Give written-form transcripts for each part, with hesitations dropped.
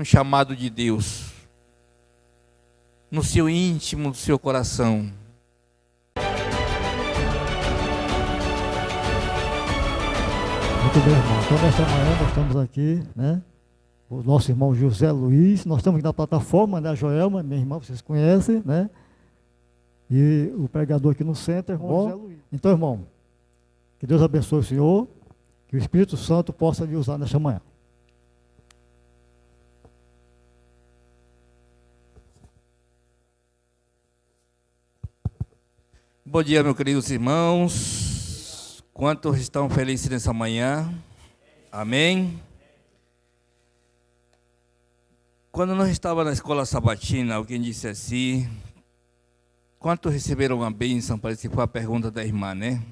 um chamado de Deus no seu íntimo, do seu coração. Muito bem, irmão. Então, nesta manhã nós estamos aqui, né? O nosso irmão José Luiz. Nós estamos aqui na plataforma, né? A Joelma, minha irmã, vocês conhecem, né? E o pregador aqui no centro, irmão José Luiz. Então, irmão, que Deus abençoe o senhor, que o Espírito Santo possa lhe usar nesta manhã. Bom dia, meus queridos irmãos. Quantos estão felizes nessa manhã? Amém? Quando nós estávamos na escola sabatina, alguém disse assim: quantos receberam a bênção? Parece que foi a pergunta da irmã, né?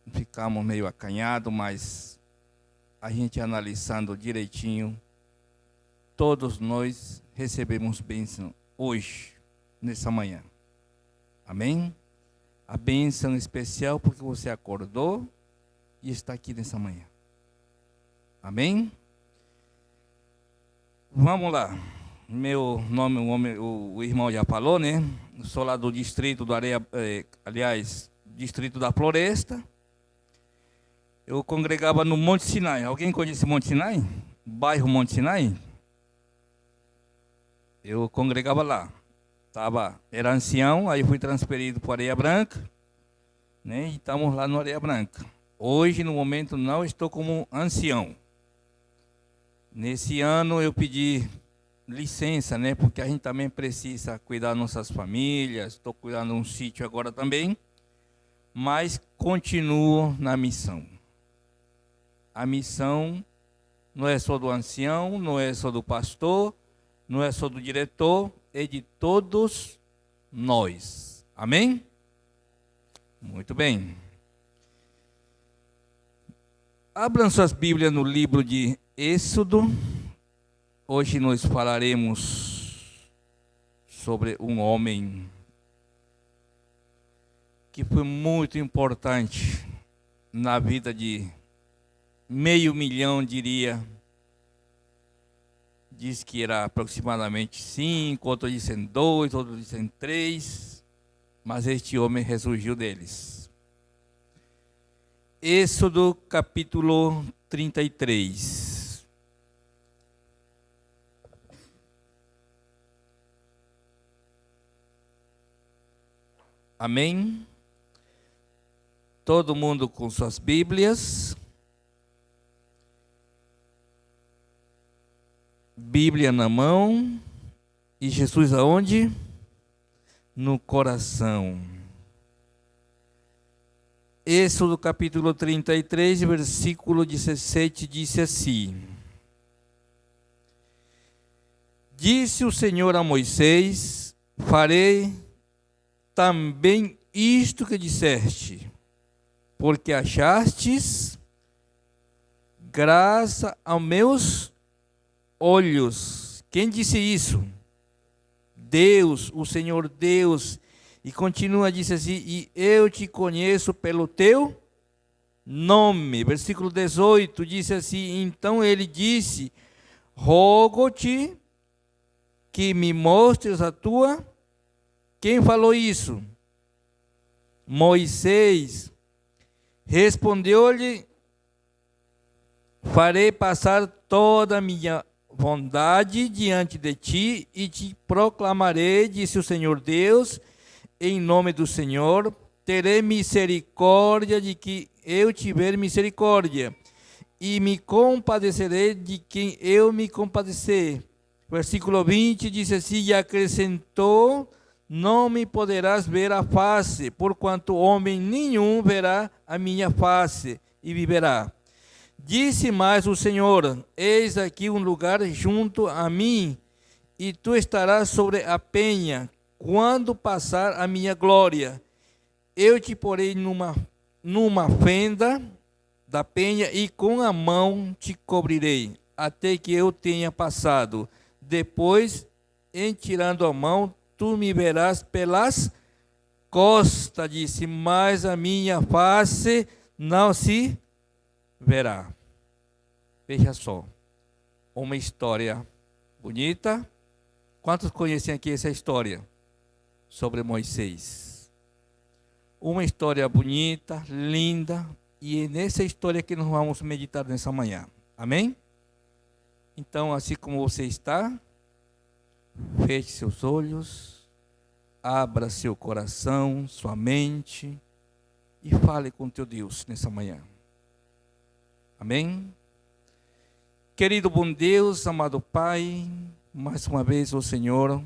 Ficamos meio acanhados, mas a gente analisando direitinho, todos nós recebemos bênção hoje, nessa manhã. Amém? A bênção especial porque você acordou e está aqui nessa manhã. Amém? Vamos lá. Meu nome, o irmão já falou, né? Eu sou lá do distrito do distrito da Floresta. Eu congregava no Monte Sinai. Alguém conhece Monte Sinai? Bairro Monte Sinai? Eu congregava lá. Era ancião, aí fui transferido para Areia Branca, né? E estamos lá no Areia Branca. Hoje, no momento, não estou como ancião. Nesse ano eu pedi licença, né? Porque a gente também precisa cuidar das nossas famílias. Estou cuidando de um sítio agora também, mas continuo na missão. A missão não é só do ancião, não é só do pastor, não é só do diretor, é de todos nós. Amém? Muito bem. Abram suas Bíblias no livro de Êxodo. Hoje nós falaremos sobre um homem que foi muito importante na vida de 500.000, diria. Diz que era aproximadamente 5, outros dizem 2, outros dizem 3, mas este homem ressurgiu deles. Êxodo capítulo 33. Amém? Todo mundo com suas Bíblias. Bíblia na mão. E Jesus aonde? No coração. Êxodo capítulo 33, versículo 17, disse assim: Disse o Senhor a Moisés: farei também isto que disseste, porque achastes graça aos meus olhos. Quem disse isso? Deus, o Senhor Deus. E continua, disse assim: e eu te conheço pelo teu nome. Versículo 18, disse assim: então ele disse: rogo-te que me mostres a tua... Quem falou isso? Moisés. Respondeu-lhe: farei passar toda a minha bondade diante de ti e te proclamarei, disse o Senhor Deus, em nome do Senhor, terei misericórdia de que eu tiver misericórdia, e me compadecerei de quem eu me compadecer. Versículo 20 diz assim: e acrescentou: não me poderás ver a face, porquanto homem nenhum verá a minha face e viverá. Disse mais o Senhor: eis aqui um lugar junto a mim, e tu estarás sobre a penha, quando passar a minha glória. Eu te porei numa fenda da penha, e com a mão te cobrirei, até que eu tenha passado. Depois, em tirando a mão, tu me verás pelas costas, disse, mas a minha face não se verá. Veja só. uma história bonita. Quantos conhecem aqui essa história sobre Moisés? Uma história bonita, linda, e é nessa história que nós vamos meditar nessa manhã. Amém? Então, assim como você está, feche seus olhos, abra seu coração, sua mente e fale com teu Deus nessa manhã. Amém? Querido bom Deus, amado Pai, mais uma vez, ó Senhor,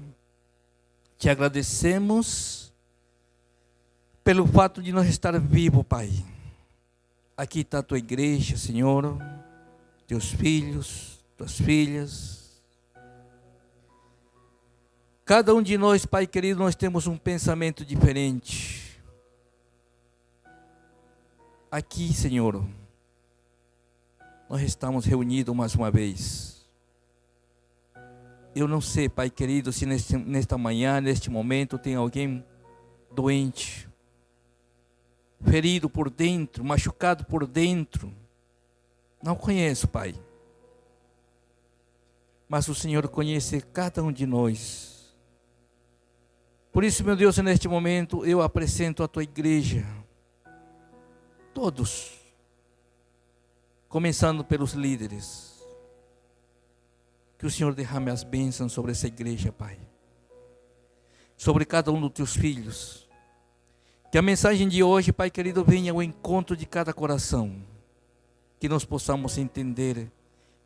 te agradecemos pelo fato de nós estar vivos, Pai. Aqui está a tua igreja, Senhor, teus filhos, tuas filhas. Cada um de nós, Pai querido, nós temos um pensamento diferente. Aqui, Senhor, nós estamos reunidos mais uma vez. Eu não sei, Pai querido, se nesta manhã, neste momento, tem alguém doente, ferido por dentro, machucado por dentro. Não conheço, Pai. Mas o Senhor conhece cada um de nós. Por isso, meu Deus, neste momento, eu apresento a tua igreja. Todos. Começando pelos líderes. Que o Senhor derrame as bênçãos sobre essa igreja, Pai. Sobre cada um dos teus filhos. Que a mensagem de hoje, Pai querido, venha ao encontro de cada coração. Que nós possamos entender,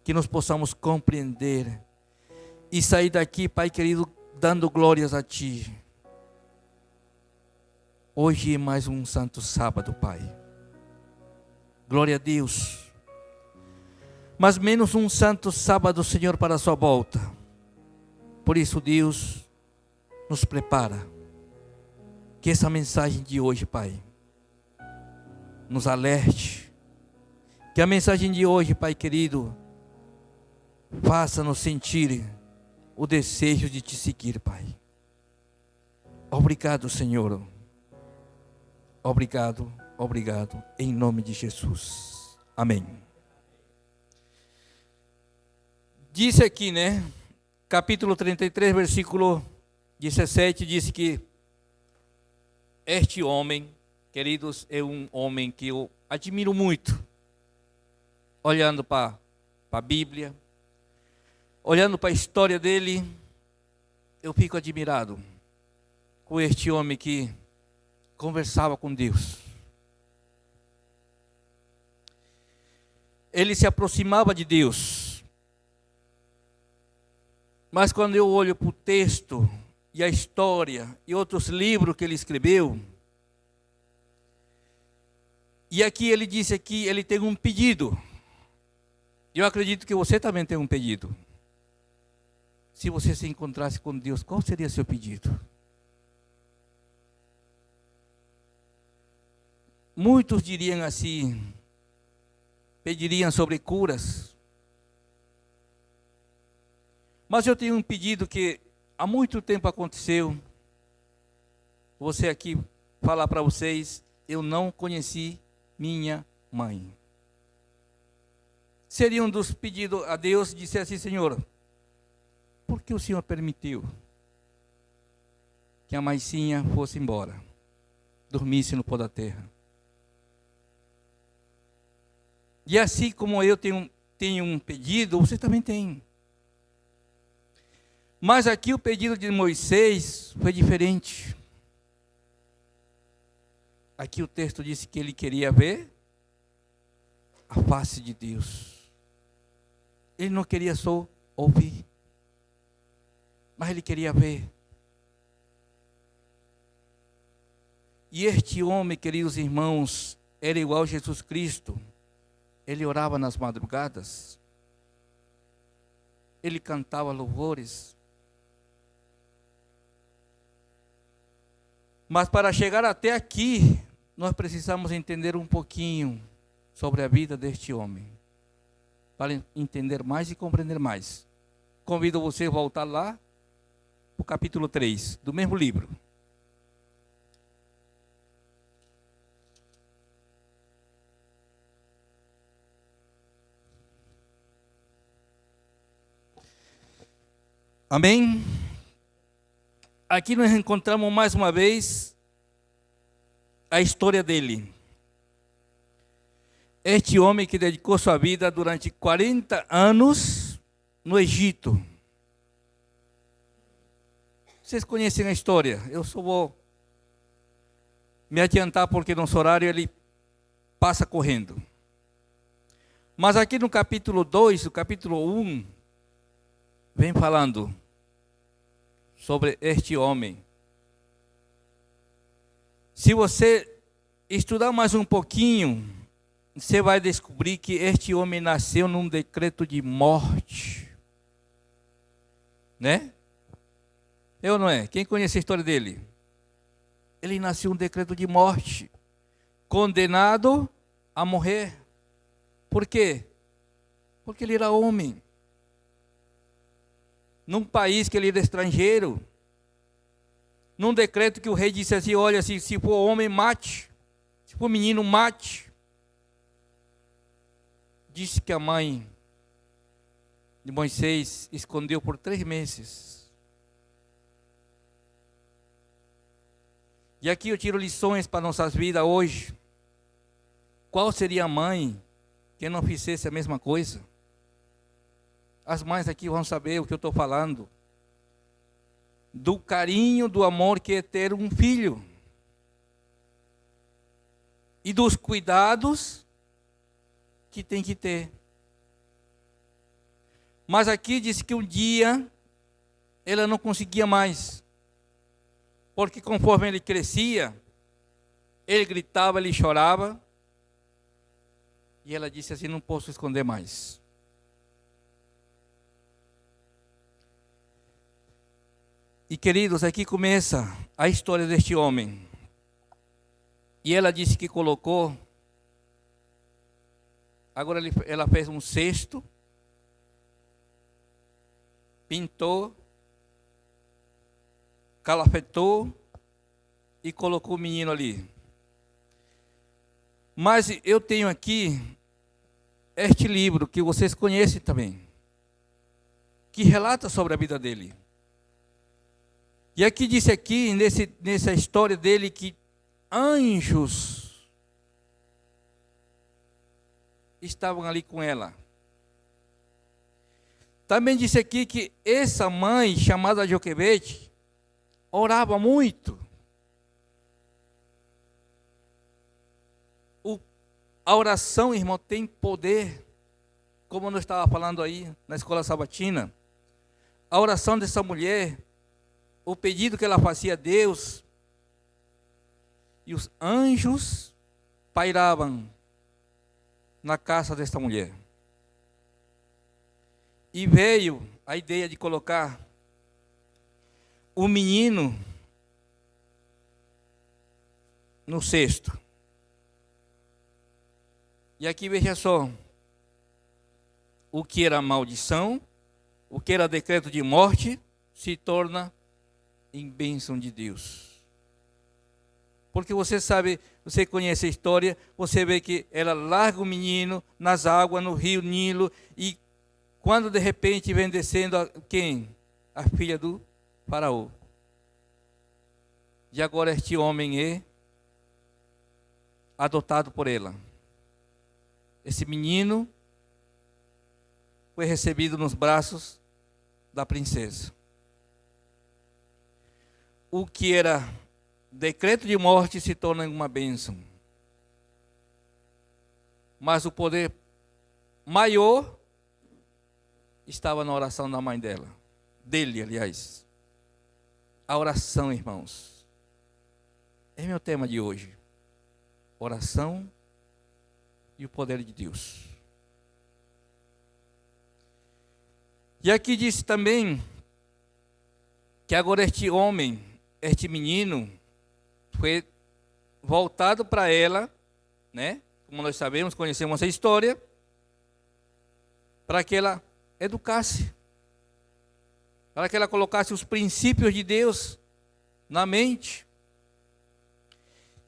que nós possamos compreender. E sair daqui, Pai querido, dando glórias a Ti. Hoje é mais um santo sábado, Pai. Glória a Deus. Mas menos um santo sábado, Senhor, para a sua volta. Por isso, Deus, nos prepara. Que essa mensagem de hoje, Pai, nos alerte. Que a mensagem de hoje, Pai querido, faça-nos sentir o desejo de Te seguir, Pai. Obrigado, Senhor. Obrigado, obrigado, em nome de Jesus. Amém. Disse aqui, né? Capítulo 33, versículo 17, diz que este homem, queridos, é um homem que eu admiro muito. Olhando para a Bíblia, olhando para a história dele, eu fico admirado com este homem que conversava com Deus. Ele se aproximava de Deus. Mas quando eu olho para o texto e a história e outros livros que ele escreveu, e aqui ele disse que ele tem um pedido. Eu acredito que você também tem um pedido. Se você se encontrasse com Deus, qual seria seu pedido? Muitos diriam assim, pediriam sobre curas. Mas eu tenho um pedido que há muito tempo aconteceu. Você aqui falar para vocês, eu não conheci minha mãe. Seria um dos pedidos a Deus, disse assim, Senhor, por que o Senhor permitiu que a maicinha fosse embora, dormisse no pó da terra? E assim como eu tenho um pedido, você também tem. Mas aqui o pedido de Moisés foi diferente. Aqui o texto disse que ele queria ver a face de Deus. Ele não queria só ouvir, mas ele queria ver. E este homem, queridos irmãos, era igual a Jesus Cristo. Ele orava nas madrugadas. Ele cantava louvores. Mas para chegar até aqui, nós precisamos entender um pouquinho sobre a vida deste homem. Para entender mais e compreender mais. Convido você a voltar lá, para o capítulo 3, do mesmo livro. Amém? Aqui nós encontramos mais uma vez a história dele. Este homem que dedicou sua vida durante 40 anos no Egito. Vocês conhecem a história? Eu só vou me adiantar porque nosso horário ele passa correndo. Mas aqui no capítulo 2, o capítulo 1, vem falando sobre este homem. Se você estudar mais um pouquinho, você vai descobrir que este homem nasceu num decreto de morte. Né? Eu não é? Quem conhece a história dele? Ele nasceu num decreto de morte, condenado a morrer. Por quê? Porque ele era homem. Num país que ele era estrangeiro. Num decreto que o rei disse assim, olha, se for homem, mate. Se for menino, mate. Disse que a mãe de Moisés escondeu por 3 meses. E aqui eu tiro lições para nossas vidas hoje. Qual seria a mãe que não fizesse a mesma coisa? As mães aqui vão saber o que eu estou falando. Do carinho, do amor que é ter um filho. E dos cuidados que tem que ter. Mas aqui diz que um dia ela não conseguia mais. Porque conforme ele crescia, ele gritava, ele chorava. E ela disse assim, não posso esconder mais. E queridos, aqui começa a história deste homem. E ela disse que colocou, agora ela fez um cesto, pintou, calafetou e colocou o menino ali. Mas eu tenho aqui este livro que vocês conhecem também, que relata sobre a vida dele. E aqui disse aqui, nessa história dele, que anjos estavam ali com ela. Também disse aqui que essa mãe, chamada Joquebede, orava muito. A oração, irmão, tem poder, como eu estava falando aí na escola sabatina. A oração dessa mulher, o pedido que ela fazia a Deus, e os anjos pairavam na casa desta mulher. E veio a ideia de colocar o menino no cesto. E aqui veja só, o que era maldição, o que era decreto de morte, se torna em bênção de Deus. Porque você sabe, você conhece a história, você vê que ela larga o menino nas águas, no rio Nilo, e quando de repente vem descendo quem? A filha do faraó. E agora este homem é adotado por ela. Esse menino foi recebido nos braços da princesa. O que era decreto de morte se torna uma bênção. Mas o poder maior estava na oração da mãe dele, aliás. A oração, irmãos. É meu tema de hoje. Oração e o poder de Deus. E aqui diz também que agora este homem, este menino, foi voltado para ela, né? Como nós sabemos, conhecemos a história, para que ela educasse, para que ela colocasse os princípios de Deus na mente,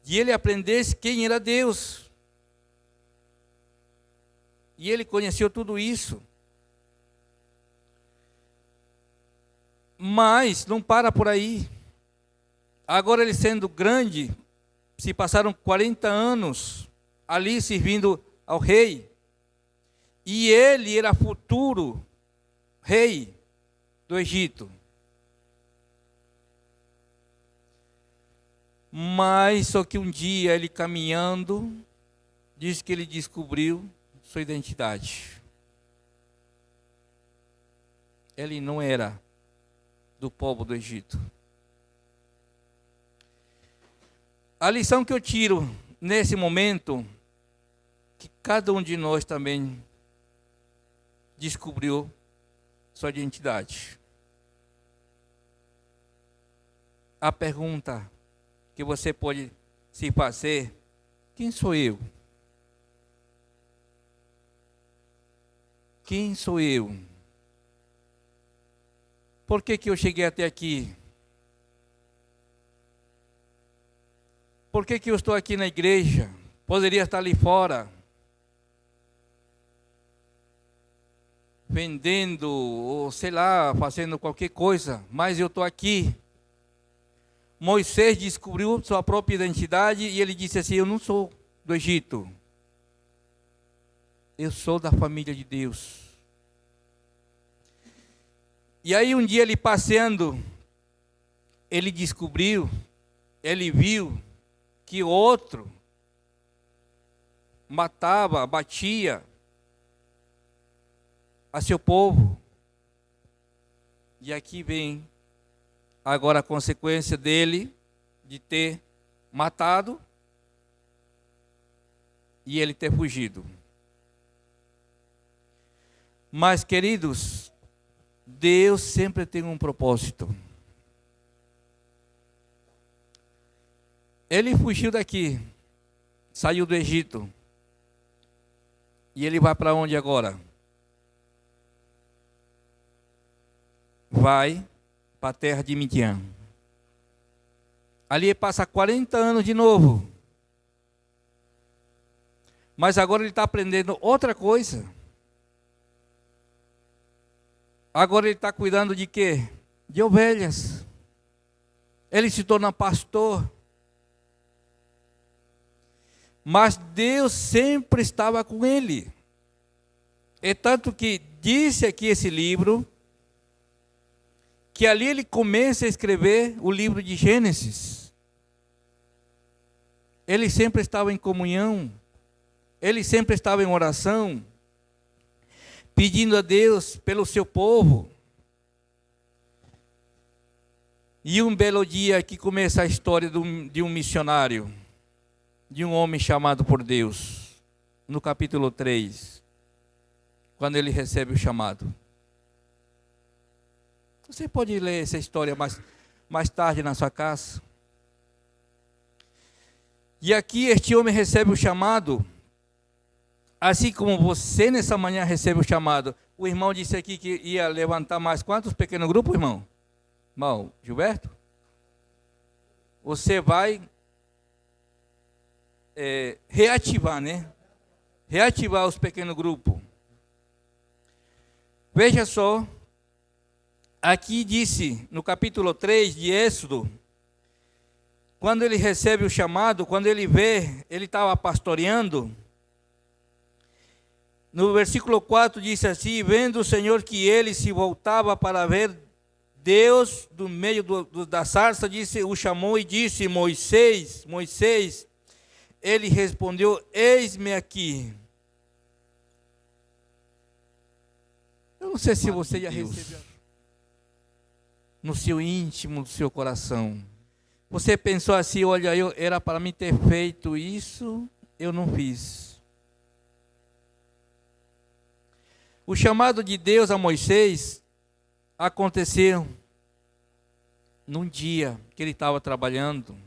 e ele aprendesse quem era Deus. E ele conheceu tudo isso. Mas não para por aí. Agora ele sendo grande, se passaram 40 anos ali servindo ao rei. E ele era futuro rei do Egito. Mas só que um dia ele caminhando, diz que ele descobriu sua identidade. Ele não era do povo do Egito. A lição que eu tiro nesse momento, que cada um de nós também descobriu sua identidade. A pergunta que você pode se fazer: quem sou eu? Quem sou eu? Por que eu cheguei até aqui? Por que eu estou aqui na igreja? Poderia estar ali fora, vendendo, ou sei lá, fazendo qualquer coisa, mas eu estou aqui. Moisés descobriu sua própria identidade e ele disse assim: eu não sou do Egito, eu sou da família de Deus. E aí um dia ele passeando, ele descobriu, ele viu que outro matava, batia a seu povo. E aqui vem agora a consequência dele de ter matado e ele ter fugido. Mas, queridos, Deus sempre tem um propósito. Ele fugiu daqui, saiu do Egito. E ele vai para onde agora? Vai para a terra de Midian. Ali ele passa 40 anos de novo. Mas agora ele está aprendendo outra coisa. Agora ele está cuidando de quê? De ovelhas. Ele se torna pastor. Mas Deus sempre estava com ele. É tanto que disse aqui esse livro, que ali ele começa a escrever o livro de Gênesis. Ele sempre estava em comunhão. Ele sempre estava em oração, pedindo a Deus pelo seu povo. E um belo dia que começa a história de um missionário, de um homem chamado por Deus, no capítulo 3, quando ele recebe o chamado. Você pode ler essa história mais tarde na sua casa. E aqui este homem recebe o chamado, assim como você nessa manhã recebe o chamado. O irmão disse aqui que ia levantar mais quantos pequenos grupos, irmão? Irmão Gilberto? Você vai reativar, né? Reativar os pequenos grupos. Veja só, aqui disse, no capítulo 3 de Êxodo, quando ele recebe o chamado, quando ele vê, ele estava pastoreando, no versículo 4 diz assim: vendo o Senhor que ele se voltava para ver Deus do meio da sarça, o chamou e disse: Moisés, Moisés. Ele respondeu: eis-me aqui. Eu não sei se você já recebeu no seu íntimo, no seu coração. Você pensou assim: olha, era para mim ter feito isso, eu não fiz. O chamado de Deus a Moisés aconteceu num dia que ele estava trabalhando.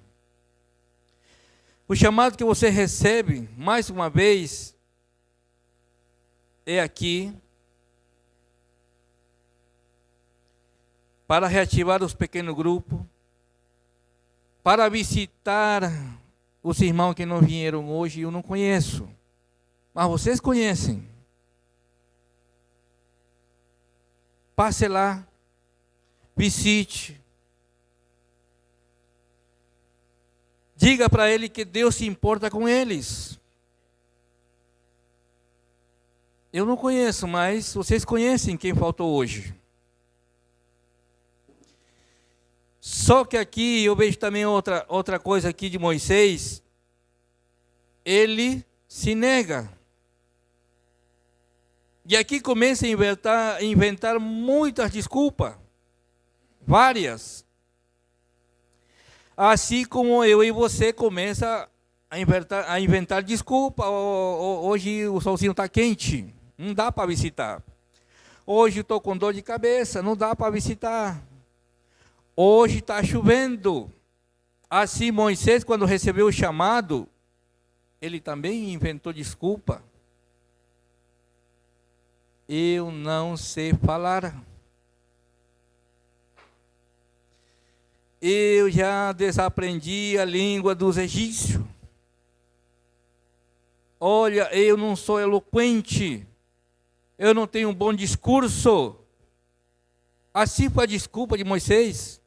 O chamado que você recebe, mais uma vez, é aqui, para reativar os pequenos grupos, para visitar os irmãos que não vieram hoje, eu não conheço, mas vocês conhecem. Passe lá, visite. Diga para ele que Deus se importa com eles. Eu não conheço, mas vocês conhecem quem faltou hoje. Só que aqui eu vejo também outra coisa aqui de Moisés. Ele se nega. E aqui começa a inventar muitas desculpas. Várias. Assim como eu e você começa a inventar desculpa. Hoje o solzinho está quente, não dá para visitar. Hoje estou com dor de cabeça, não dá para visitar. Hoje está chovendo. Assim Moisés, quando recebeu o chamado, ele também inventou desculpa. Eu não sei falar. Eu já desaprendi a língua dos egípcios. Olha, eu não sou eloquente. Eu não tenho um bom discurso. Assim foi a desculpa de Moisés.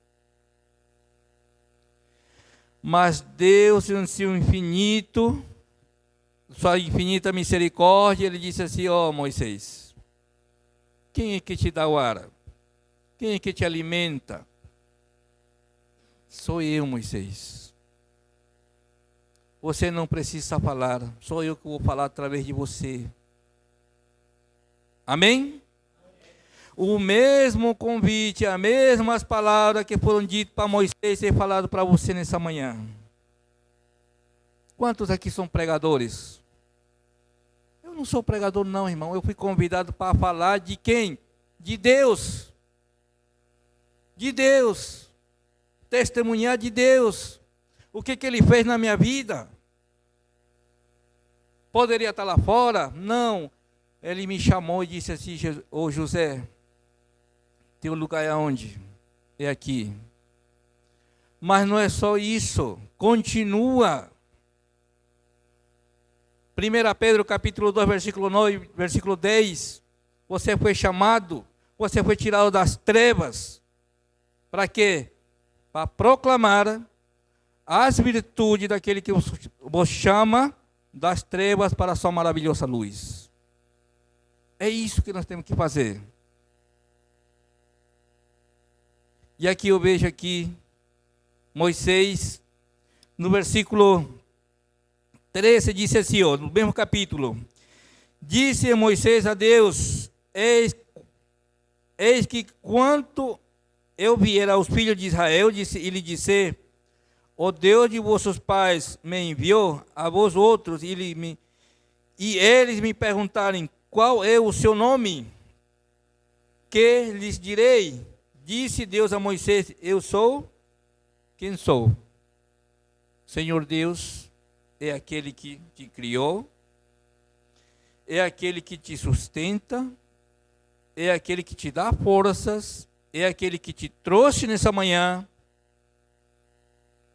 Mas Deus, em seu infinito, sua infinita misericórdia, ele disse assim: ó Moisés, quem é que te dá o ar? Quem é que te alimenta? Sou eu, Moisés. Você não precisa falar, sou eu que vou falar através de você. Amém? O mesmo convite, as mesmas palavras que foram ditas para Moisés ser falado para você nessa manhã. Quantos aqui são pregadores? Eu não sou pregador não, irmão. Eu fui convidado para falar de quem? De Deus. De Deus. Testemunhar de Deus. O que Ele fez na minha vida? Poderia estar lá fora? Não. Ele me chamou e disse assim: ô José, teu lugar é onde? É aqui. Mas não é só isso. Continua. 1 Pedro capítulo 2, versículo 9, versículo 10. Você foi chamado, você foi tirado das trevas. Para quê? Para proclamar as virtudes daquele que vos chama das trevas para a sua maravilhosa luz. É isso que nós temos que fazer. E aqui eu vejo aqui Moisés, no versículo 13, disse assim, ó, no mesmo capítulo: disse Moisés a Deus: eis que quanto eu vier aos filhos de Israel, e lhe disser: o Deus de vossos pais me enviou a vós outros, e eles me perguntarem: qual é o seu nome? Que lhes direi? Disse Deus a Moisés: eu sou quem sou. Senhor Deus é aquele que te criou, é aquele que te sustenta, é aquele que te dá forças, é aquele que te trouxe nessa manhã.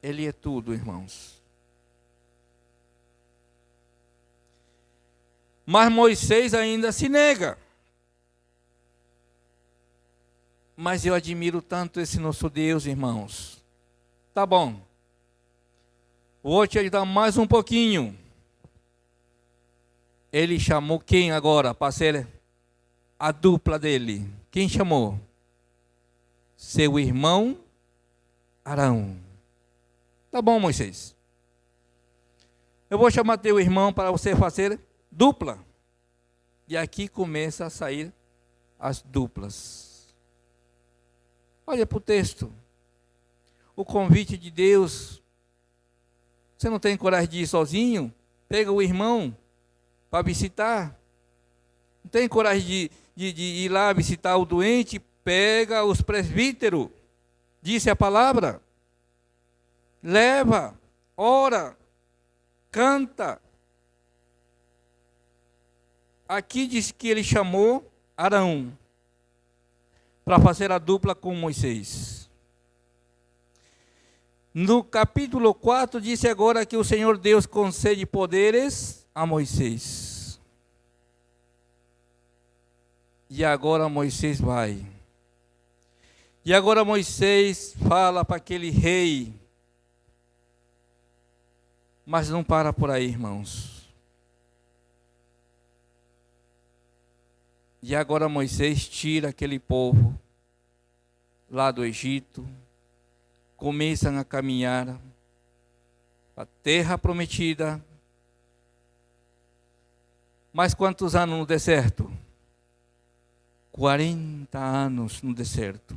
Ele é tudo, irmãos. Mas Moisés ainda se nega. Mas eu admiro tanto esse nosso Deus, irmãos. Tá bom. Vou te ajudar mais um pouquinho. Ele chamou quem agora para ser a dupla dele? Quem chamou? Seu irmão Arão. Tá bom, Moisés. Eu vou chamar teu irmão para você fazer dupla. E aqui começa a sair as duplas. Olha para o texto. O convite de Deus. Você não tem coragem de ir sozinho? Pega o irmão para visitar. Não tem coragem de ir lá visitar o doente? Pega os presbíteros. Disse a palavra. Leva, ora, canta. Aqui diz que ele chamou Arão para fazer a dupla com Moisés. No capítulo 4, disse agora que o Senhor Deus concede poderes a Moisés. E agora Moisés vai. E agora Moisés fala para aquele rei, mas não para por aí, irmãos. E agora Moisés tira aquele povo lá do Egito, começam a caminhar para a terra prometida. Mas quantos anos no deserto? 40 anos no deserto.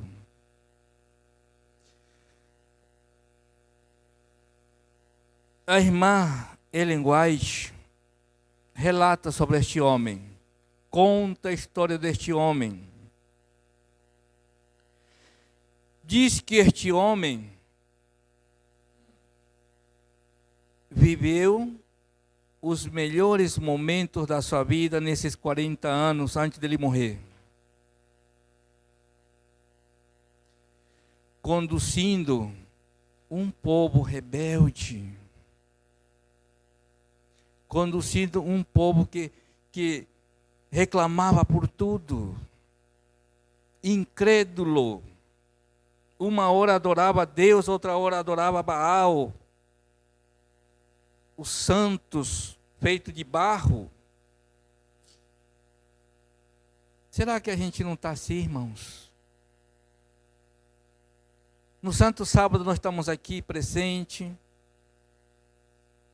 A irmã Ellen White relata sobre este homem, conta a história deste homem. Diz que este homem viveu os melhores momentos da sua vida nesses 40 anos antes dele morrer, conduzindo um povo rebelde, conduzindo um povo que reclamava por tudo, incrédulo. Uma hora adorava a Deus, outra hora adorava Baal, os santos feitos de barro. Será que a gente não está assim, irmãos? No Santo Sábado nós estamos aqui presente.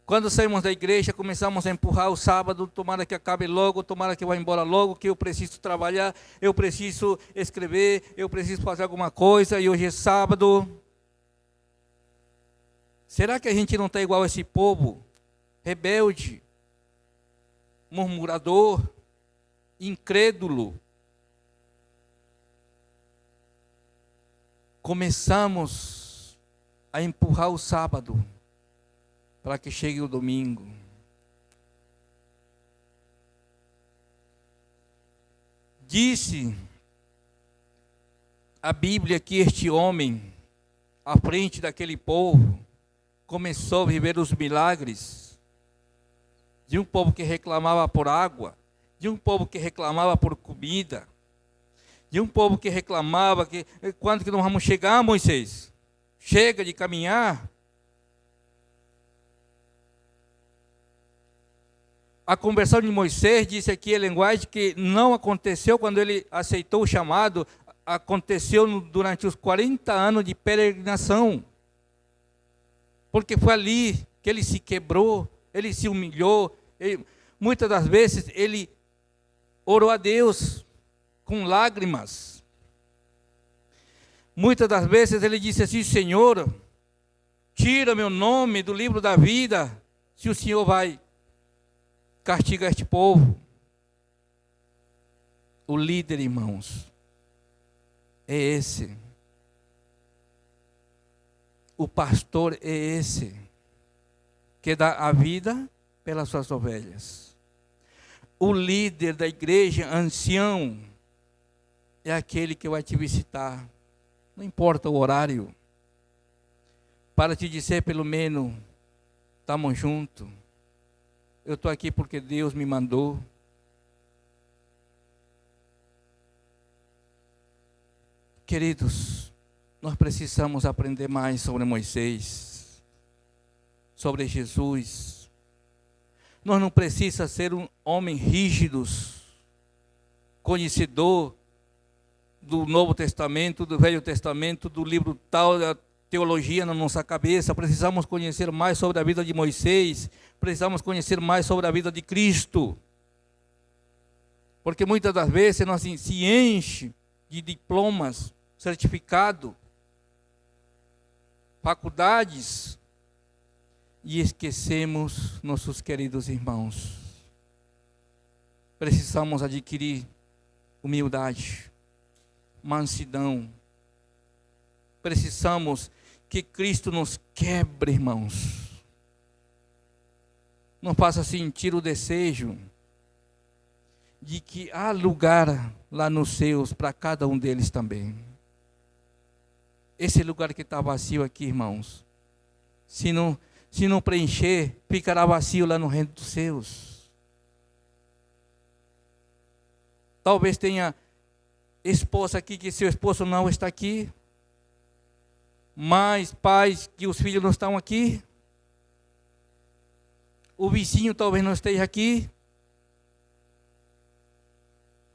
Quando saímos da igreja, começamos a empurrar o sábado, tomara que acabe logo, tomara que vá embora logo, que eu preciso trabalhar, eu preciso escrever, eu preciso fazer alguma coisa, e hoje é sábado. Será que a gente não está igual a esse povo? Rebelde, murmurador, incrédulo. Começamos a empurrar o sábado para que chegue o domingo. Disse a Bíblia que este homem, à frente daquele povo, começou a viver os milagres de um povo que reclamava por água, de um povo que reclamava por comida, de um povo que reclamava que quando que nós vamos chegar, Moisés? Chega de caminhar. A conversão de Moisés, disse aqui a linguagem, que não aconteceu quando ele aceitou o chamado, aconteceu durante os 40 anos de peregrinação. Porque foi ali que ele se quebrou, ele se humilhou. Muitas das vezes ele orou a Deus com lágrimas. Muitas das vezes ele disse assim: Senhor, tira meu nome do livro da vida, se o Senhor vai castigar este povo. O líder, irmãos, é esse. O pastor é esse, que dá a vida pelas suas ovelhas. O líder da igreja, ancião, é aquele que vai te visitar, não importa o horário, para te dizer pelo menos, estamos juntos, eu estou aqui porque Deus me mandou. Queridos, nós precisamos aprender mais sobre Moisés, sobre Jesus. Nós não precisamos ser um homem rígidos, conhecedor do Novo Testamento, do Velho Testamento, do livro tal, da teologia na nossa cabeça. Precisamos conhecer mais sobre a vida de Moisés, precisamos conhecer mais sobre a vida de Cristo. Porque muitas das vezes nós se enche de diplomas, certificado, faculdades, e esquecemos nossos queridos irmãos. Precisamos adquirir humildade, mansidão. Precisamos que Cristo nos quebre, irmãos. Não faça sentir o desejo de que há lugar lá nos céus para cada um deles também. Esse lugar que está vazio aqui, irmãos, se não preencher, ficará vazio lá no reino dos céus. Talvez tenha esposa aqui que seu esposo não está aqui, Mas pais que os filhos não estão aqui, o vizinho talvez não esteja aqui.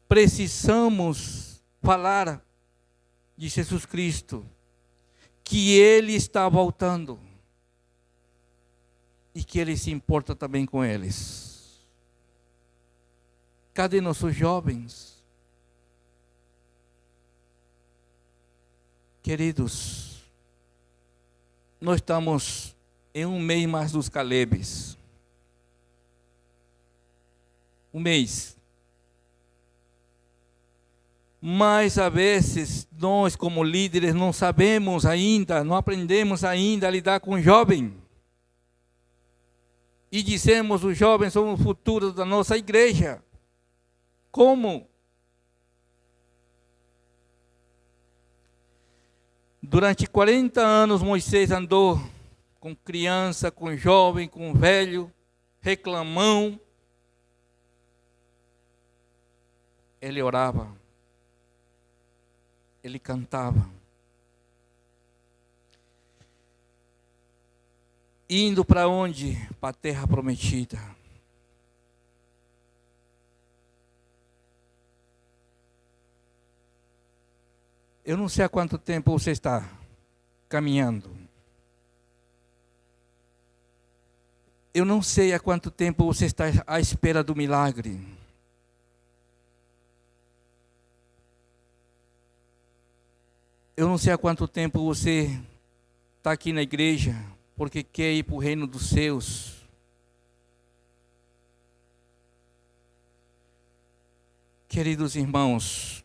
Precisamos falar de Jesus Cristo, que Ele está voltando e que Ele se importa também com eles. Cadê nossos jovens? Queridos, nós estamos em um mês mais dos Calebes. Um mês. Mas às vezes nós como líderes não sabemos ainda, não aprendemos ainda a lidar com o jovem. E dizemos os jovens são o futuro da nossa igreja. Como? Durante 40 anos Moisés andou com criança, com jovem, com velho, reclamão. Ele orava. Ele cantava. Indo para onde? Para a terra prometida. Eu não sei há quanto tempo você está caminhando. Eu não sei há quanto tempo você está à espera do milagre. Eu não sei há quanto tempo você está aqui na igreja porque quer ir para o reino dos céus. Queridos irmãos,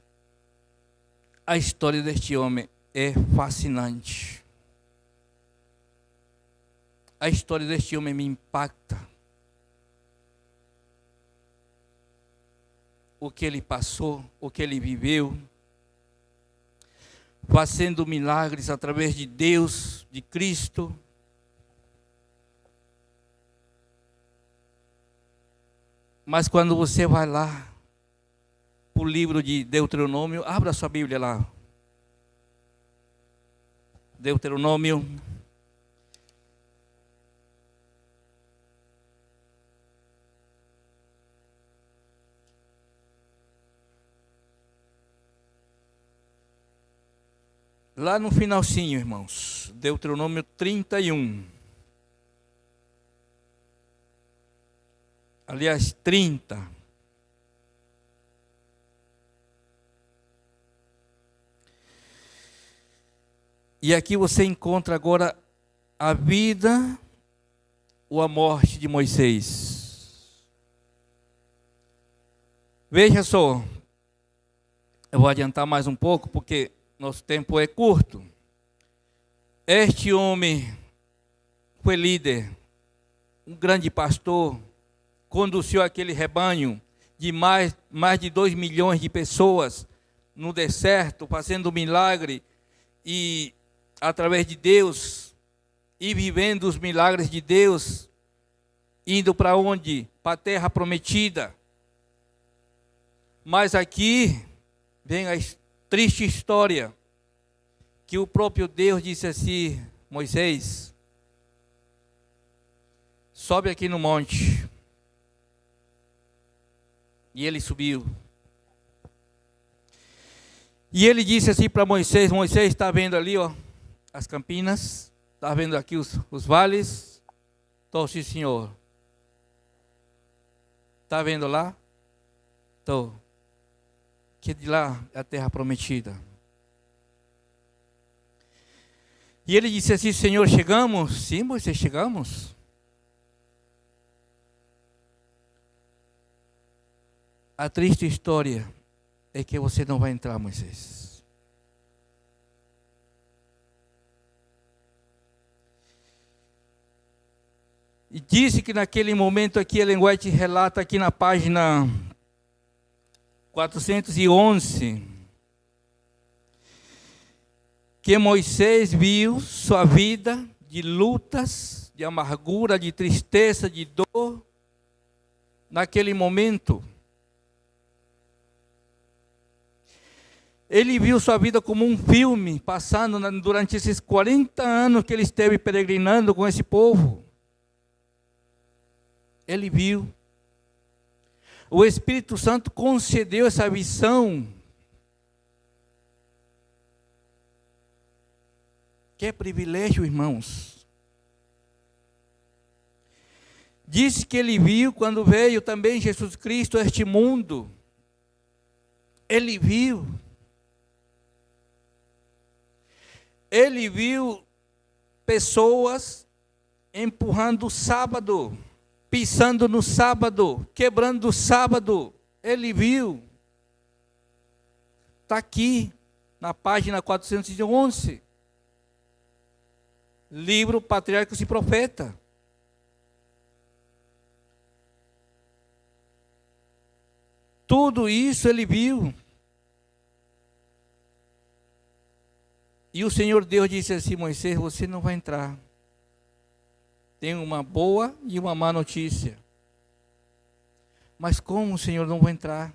a história deste homem é fascinante. A história deste homem me impacta. O que ele passou, o que ele viveu, fazendo milagres através de Deus, de Cristo. Mas quando você vai lá, para o livro de Deuteronômio, abra sua Bíblia lá. Deuteronômio. Lá no finalzinho, irmãos, Deuteronômio 31. Aliás, 30. E aqui você encontra agora a vida ou a morte de Moisés. Veja só, eu vou adiantar mais um pouco, porque nosso tempo é curto. Este homem foi líder, um grande pastor, conduziu aquele rebanho de mais de 2 milhões de pessoas no deserto, fazendo milagre e através de Deus, e vivendo os milagres de Deus, indo para onde? Para a terra prometida. Mas aqui vem a triste história, que o próprio Deus disse assim: Moisés, sobe aqui no monte. E ele subiu. E ele disse assim para Moisés: Moisés, está vendo ali, ó, as campinas? Está vendo aqui os vales? Estou, sim, senhor. Está vendo lá? Estou. Que de lá é a terra prometida. E ele disse assim: Senhor, chegamos? Sim, Moisés, chegamos. A triste história é que você não vai entrar, Moisés. E disse que naquele momento aqui, Ellen White relata aqui na página 411, que Moisés viu sua vida de lutas, de amargura, de tristeza, de dor, naquele momento. Ele viu sua vida como um filme, passando durante esses 40 anos que ele esteve peregrinando com esse povo. Ele viu. O Espírito Santo concedeu essa visão. Que privilégio, irmãos. Disse que ele viu quando veio também Jesus Cristo a este mundo. Ele viu. Ele viu pessoas empurrando o sábado, pisando no sábado, quebrando o sábado. Ele viu. Está aqui, na página 411. Livro Patriarcas e Profeta. Tudo isso ele viu. E o Senhor Deus disse assim: Moisés, você não vai entrar. Tem uma boa e uma má notícia. Mas como o Senhor não vai entrar?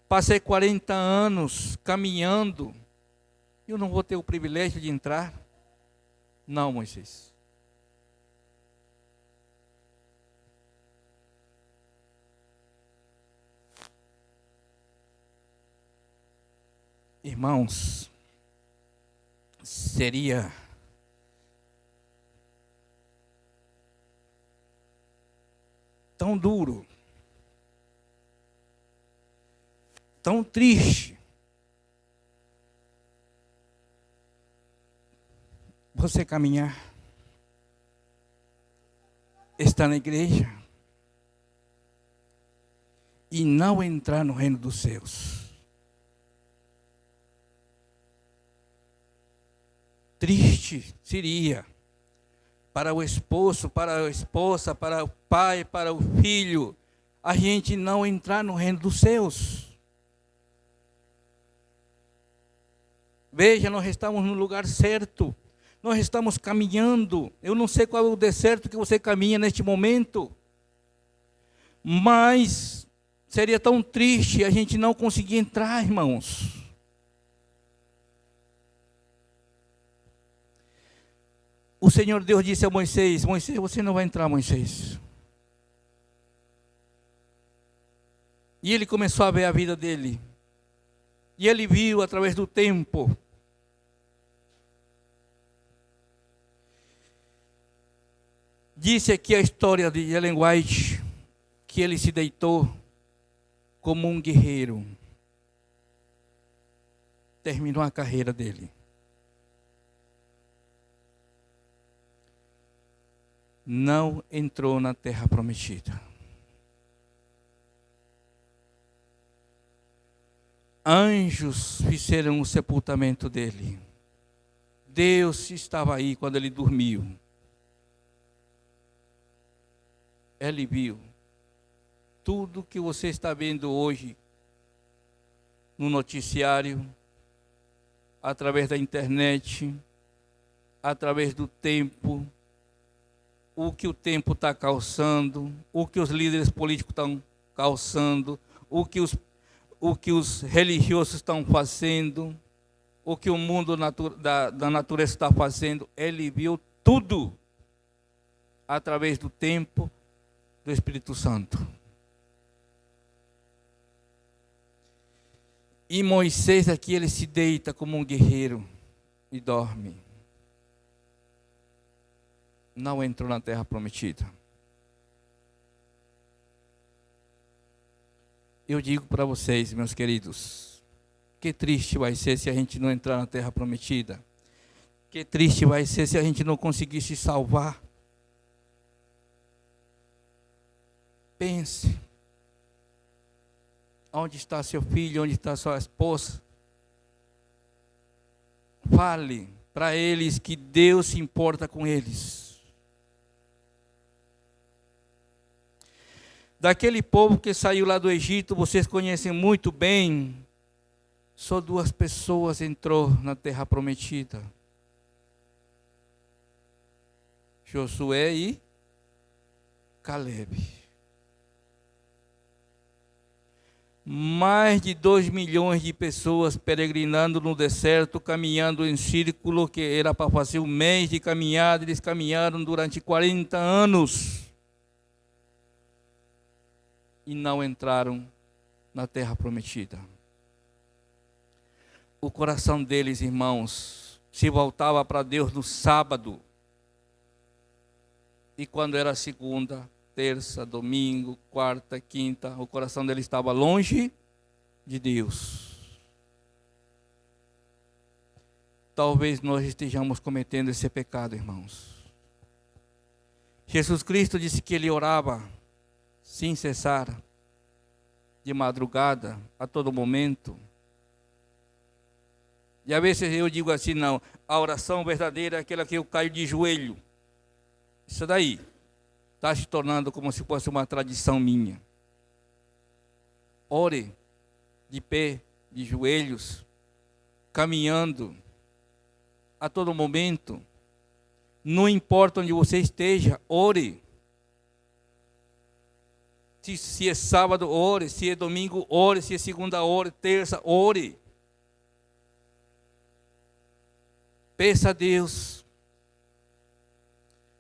Passei 40 anos caminhando. Eu não vou ter o privilégio de entrar? Não, Moisés. Irmãos, seria tão duro, tão triste, você caminhar, estar na igreja e não entrar no reino dos céus. Triste seria para o esposo, para a esposa, para o pai, para o filho, a gente não entrar no reino dos céus. Veja, nós estamos no lugar certo, nós estamos caminhando. Eu não sei qual é o deserto que você caminha neste momento, mas seria tão triste a gente não conseguir entrar, irmãos. O Senhor Deus disse a Moisés: Moisés, você não vai entrar, Moisés. E ele começou a ver a vida dele. E ele viu através do tempo. Disse aqui a história de Ellen White, que ele se deitou como um guerreiro. Terminou a carreira dele. Não entrou na terra prometida. Anjos fizeram o sepultamento dele. Deus estava aí quando ele dormiu. Ele viu tudo que você está vendo hoje no noticiário, através da internet, através do tempo. O que o tempo está causando, o que os líderes políticos estão causando, o que os religiosos estão fazendo, o que o mundo da natureza está fazendo. Ele viu tudo através do tempo do Espírito Santo. E Moisés aqui, ele se deita como um guerreiro e dorme. Não entrou na terra prometida. Eu digo para vocês, meus queridos, que triste vai ser se a gente não entrar na terra prometida. Que triste vai ser se a gente não conseguir se salvar. Pense. Onde está seu filho? Onde está sua esposa? Fale para eles que Deus se importa com eles. Daquele povo que saiu lá do Egito, vocês conhecem muito bem, só 2 pessoas entrou na terra prometida. Josué e Caleb. mais de 2 milhões de pessoas peregrinando no deserto, caminhando em círculo, que era para fazer um mês de caminhada. Eles caminharam durante 40 anos e não entraram na terra prometida. O coração deles, irmãos, se voltava para Deus no sábado, e quando era segunda, terça, domingo, quarta, quinta, o coração dele estava longe de Deus. Talvez nós estejamos cometendo esse pecado, irmãos. Jesus Cristo disse que ele orava sem cessar, de madrugada, a todo momento. E às vezes eu digo assim, não, a oração verdadeira é aquela que eu caio de joelho. Isso daí está se tornando como se fosse uma tradição minha. Ore de pé, de joelhos, caminhando a todo momento. Não importa onde você esteja, ore. Se é sábado, ore. Se é domingo, ore. Se é segunda, ore. Terça, ore. Peça a Deus.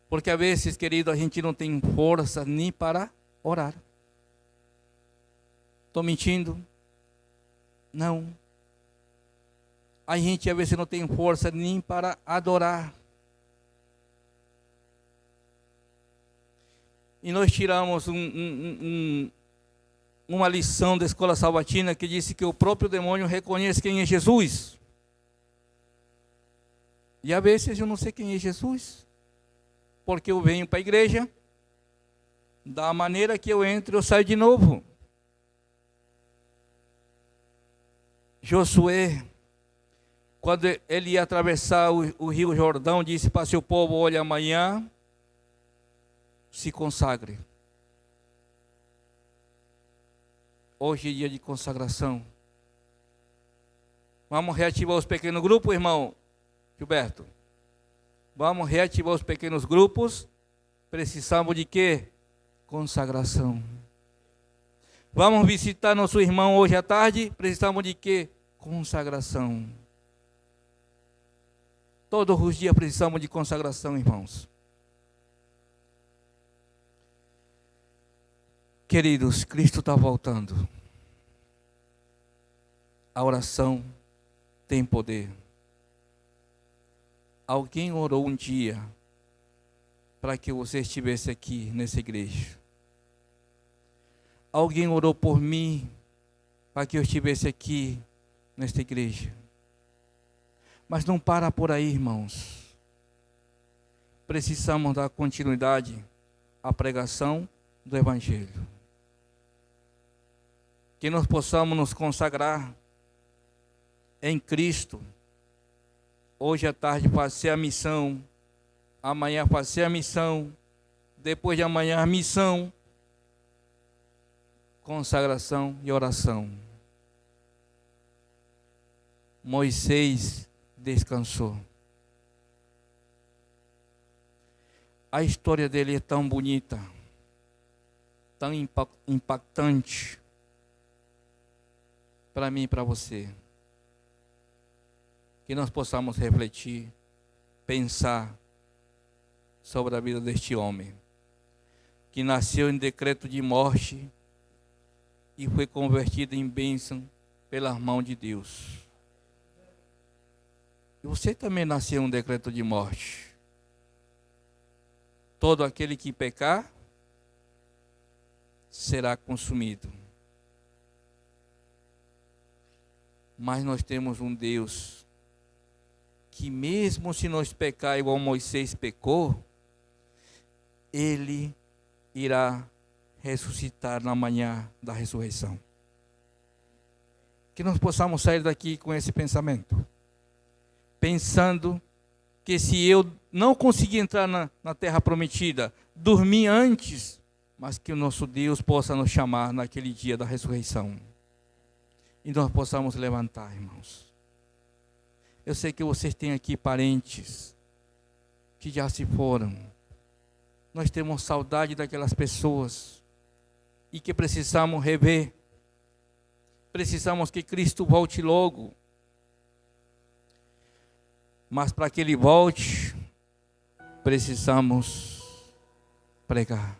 Porque às vezes, querido, a gente não tem força nem para orar. Estou mentindo? Não. A gente às vezes não tem força nem para adorar. E nós tiramos uma lição da escola sabatina que disse que o próprio demônio reconhece quem é Jesus. E às vezes eu não sei quem é Jesus, porque eu venho para a igreja, da maneira que eu entro, eu saio de novo. Josué, quando ele ia atravessar o rio Jordão, disse para seu povo: olha, amanhã se consagre. Hoje é dia de consagração. Vamos reativar os pequenos grupos, irmão Gilberto? Vamos reativar os pequenos grupos. Precisamos de quê? Consagração. Vamos visitar nosso irmão hoje à tarde. Precisamos de quê? Consagração. Todos os dias precisamos de consagração, irmãos. Queridos, Cristo está voltando. A oração tem poder. Alguém orou um dia para que você estivesse aqui nessa igreja. Alguém orou por mim para que eu estivesse aqui nesta igreja. Mas não para por aí, irmãos. Precisamos dar continuidade à pregação do Evangelho. Que nós possamos nos consagrar em Cristo. Hoje à tarde fazer a missão, amanhã fazer a missão, depois de amanhã a missão, consagração e oração. Moisés descansou. A história dele é tão bonita, tão impactante para mim e para você. Que nós possamos refletir, pensar sobre a vida deste homem, que nasceu em decreto de morte e foi convertido em bênção pela mão de Deus. E você também nasceu em um decreto de morte. Todo aquele que pecar será consumido. Mas nós temos um Deus que, mesmo se nós pecar igual Moisés pecou, Ele irá ressuscitar na manhã da ressurreição. Que nós possamos sair daqui com esse pensamento, pensando que se eu não conseguir entrar na terra prometida, dormir antes, mas que o nosso Deus possa nos chamar naquele dia da ressurreição. E nós possamos levantar, irmãos. Eu sei que vocês têm aqui parentes que já se foram. Nós temos saudade daquelas pessoas e que precisamos rever precisamos que Cristo volte logo. Mas para que Ele volte, precisamos pregar.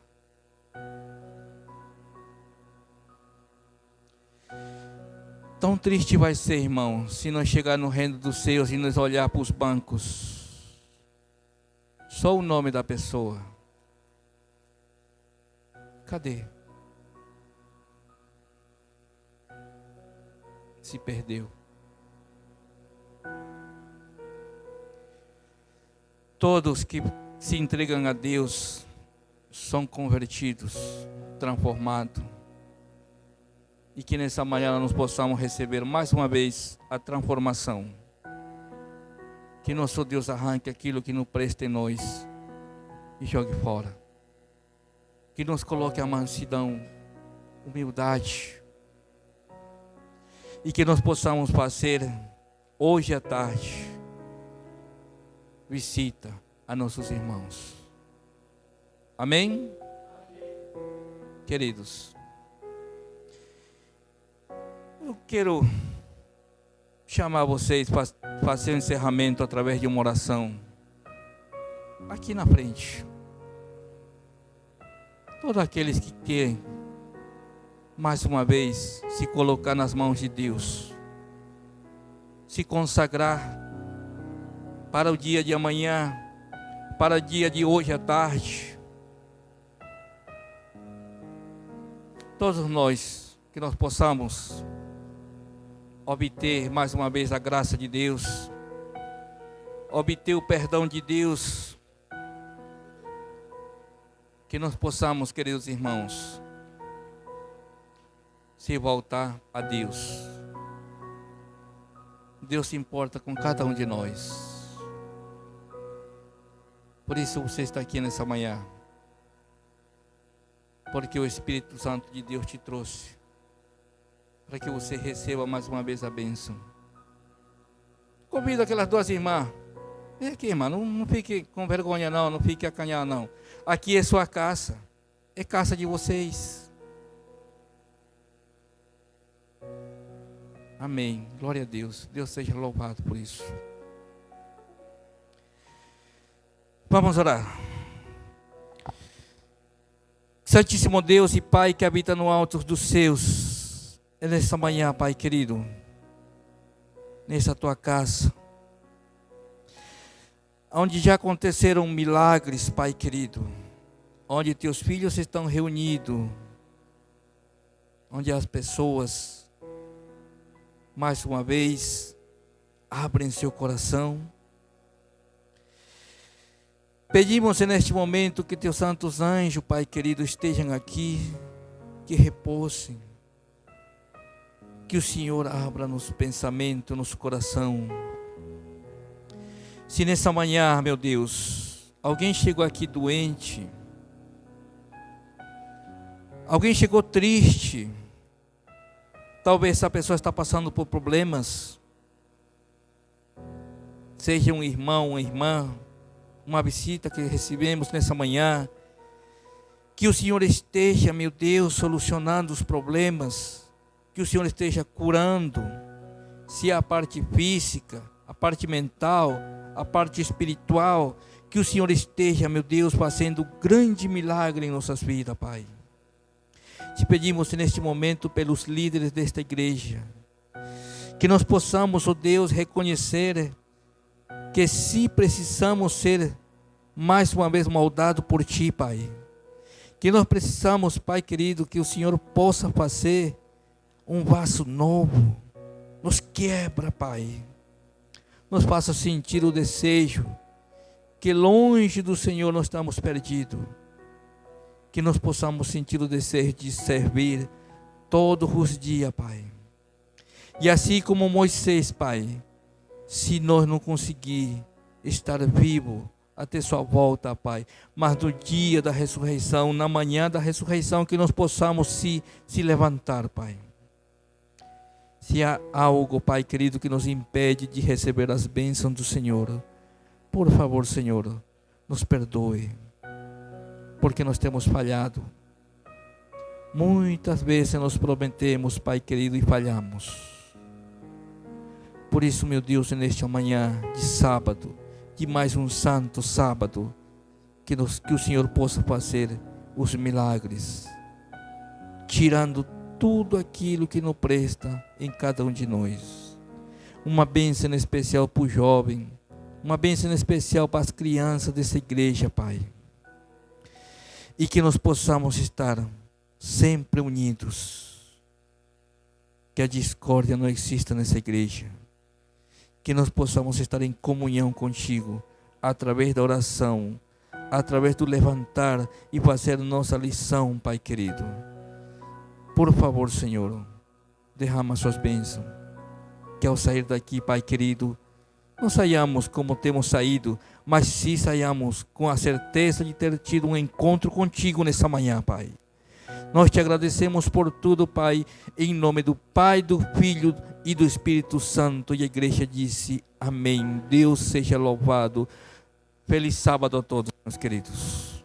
Tão triste vai ser, irmão, se nós chegar no reino dos céus e nos olhar para os bancos. Só o nome da pessoa. Cadê? Se perdeu. Todos que se entregam a Deus são convertidos, transformados. E que nessa manhã nós possamos receber mais uma vez a transformação. Que nosso Deus arranque aquilo que não presta em nós e jogue fora. Que nos coloque a mansidão, humildade. E que nós possamos fazer hoje à tarde visita a nossos irmãos. Amém? Queridos, eu quero chamar vocês para fazer o encerramento através de uma oração. Aqui na frente. Todos aqueles que querem, mais uma vez, se colocar nas mãos de Deus. Se consagrar para o dia de amanhã, para o dia de hoje à tarde. Todos nós, que nós possamos obter mais uma vez a graça de Deus, obter o perdão de Deus, que nós possamos, queridos irmãos, se voltar a Deus. Deus se importa com cada um de nós. Por isso você está aqui nessa manhã, porque o Espírito Santo de Deus te trouxe, para que você receba mais uma vez a bênção. Convido aquelas duas irmãs. Vem aqui, irmã, não fique com vergonha não, não fique acanhado não. Aqui é sua casa, é casa de vocês. Amém, glória a Deus, Deus seja louvado por isso. Vamos orar. Santíssimo Deus e Pai que habita no alto dos céus, nessa manhã, Pai querido, nessa tua casa, onde já aconteceram milagres, Pai querido, onde teus filhos estão reunidos, onde as pessoas, mais uma vez, abrem seu coração. Pedimos neste momento que teus santos anjos, Pai querido, estejam aqui, que repousem, que o Senhor abra nos pensamentos, nos coração. Se nessa manhã, meu Deus, alguém chegou aqui doente, alguém chegou triste, talvez essa pessoa está passando por problemas, seja um irmão, uma irmã, uma visita que recebemos nessa manhã, que o Senhor esteja, meu Deus, solucionando os problemas, que o Senhor esteja curando, se é a parte física, a parte mental, a parte espiritual, que o Senhor esteja, meu Deus, fazendo grande milagre em nossas vidas, Pai. Te pedimos neste momento pelos líderes desta igreja, que nós possamos, ó Deus, reconhecer que se precisamos ser mais uma vez moldados por Ti, Pai, que nós precisamos, Pai querido, que o Senhor possa fazer um vaso novo, nos quebra, Pai, nos faça sentir o desejo, que longe do Senhor nós estamos perdidos, que nós possamos sentir o desejo de servir todos os dias, Pai, e assim como Moisés, Pai, se nós não conseguir estar vivo até sua volta, Pai, mas no dia da ressurreição, na manhã da ressurreição, que nós possamos se levantar, Pai. Se há algo, Pai querido, que nos impede de receber as bênçãos do Senhor, por favor, Senhor, nos perdoe, porque nós temos falhado, Muitas vezes nos prometemos, Pai querido, e falhamos. Por isso, meu Deus, nesta manhã de sábado, de mais um santo sábado, que o Senhor possa fazer os milagres, tirando tudo aquilo que não presta em cada um de nós. Uma bênção especial para o jovem, uma bênção especial para as crianças dessa igreja, Pai. E que nós possamos estar sempre unidos, que a discórdia não exista nessa igreja, que nós possamos estar em comunhão contigo, através da oração, através do levantar e fazer nossa lição, Pai querido. Por favor, Senhor, derrama suas bênçãos, que ao sair daqui, Pai querido, não saiamos como temos saído, mas sim saiamos com a certeza de ter tido um encontro contigo nessa manhã, Pai. Nós te agradecemos por tudo, Pai, em nome do Pai, do Filho e do Espírito Santo. E a igreja disse amém. Deus seja louvado. Feliz sábado a todos, meus queridos.